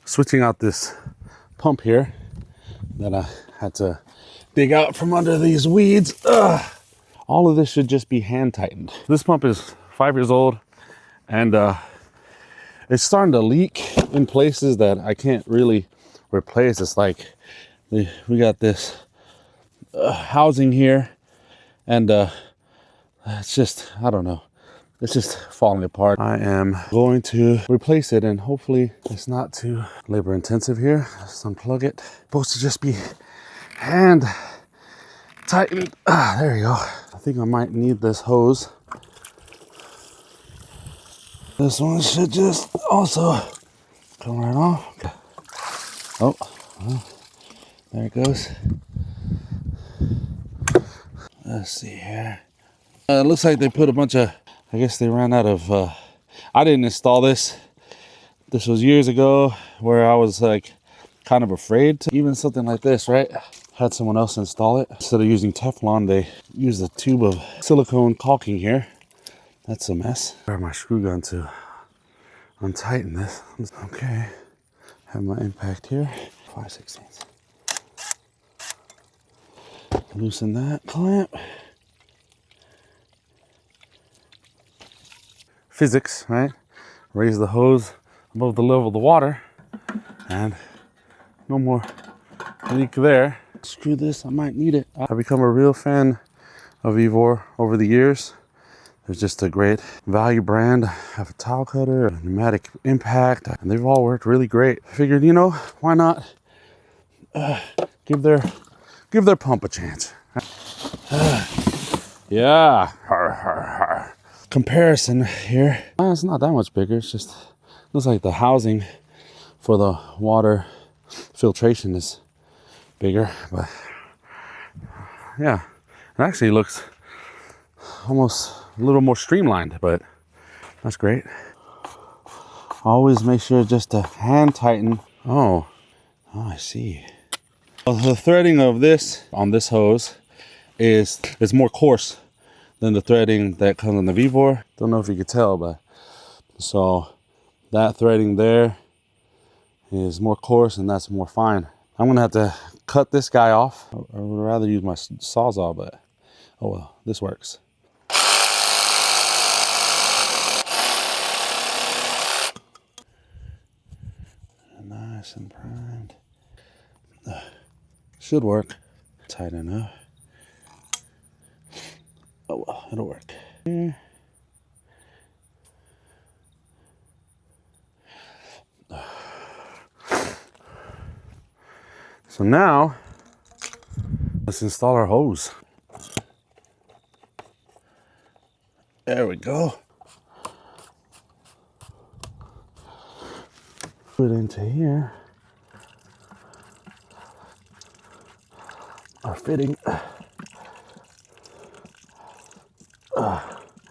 switching out this pump here that I had to dig out from under these weeds. Ugh. All of this should just be hand tightened. This pump is 5 years old, and it's starting to leak in places that I can't really replace. It's like we got this housing here, and it's just, I don't know, it's just falling apart. I am going to replace it, and hopefully it's not too labor intensive here. Let's unplug it. It's supposed to just be hand tightened. There you go. I think I might need this hose. This one should just also come right off. Okay. Oh, well, there it goes. Let's see here. It looks like they put a bunch of, I guess they ran out of, I didn't install this. This was years ago where I was like kind of afraid to even something like this, right? Had someone else install it. Instead of using Teflon, they used a tube of silicone caulking here. That's a mess. Grab my screw gun to untighten this. Okay, have my impact here. 5/16. Loosen that clamp. Physics, right? Raise the hose above the level of the water, and no more leak there. Screw this, I might need it. I've become a real fan of Evor over the years. They're just a great value brand. I have a tile cutter, a pneumatic impact, and they've all worked really great. I figured, you know, why not give their pump a chance. Yeah. Comparison here. It's not that much bigger. It's just looks like the housing for the water filtration is bigger, but yeah, it actually looks almost a little more streamlined, but that's great. Always make sure just to hand tighten. Oh, I see. Well, the threading of this on this hose is more coarse than the threading that comes on the Evor. Don't know if you could tell, but so that threading there is more coarse and that's more fine. I'm gonna have to cut this guy off. I would rather use my Sawzall, but oh well, this works. Nice and primed. Should work. Tight enough. Oh well, it'll work. Here. So now, let's install our hose. There we go. Put it into here. Our fitting.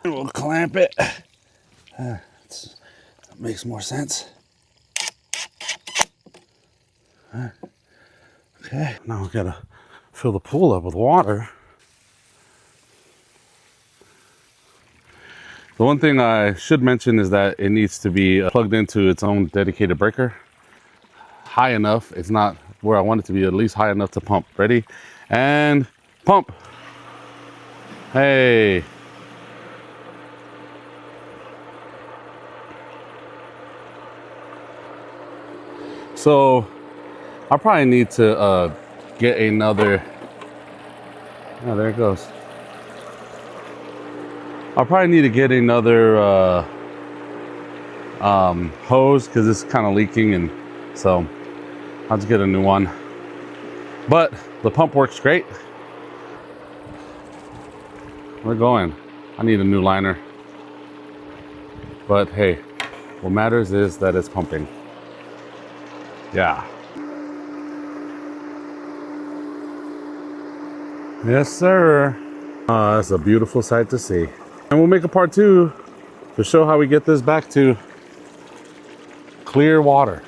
We'll clamp it. That makes more sense. Okay, now we gotta fill the pool up with water. The one thing I should mention is that it needs to be plugged into its own dedicated breaker. High enough, it's not where I want it to be, at least high enough to pump. Ready? And pump. Hey. So I probably need to get another, oh, there it goes. I'll probably need to get another hose because it's kind of leaking, and so I'll just get a new one. But the pump works great. We're going. I need a new liner. But hey, what matters is that it's pumping. Yeah. Yes, sir. That's a beautiful sight to see. And we'll make a part 2 to show how we get this back to clear water.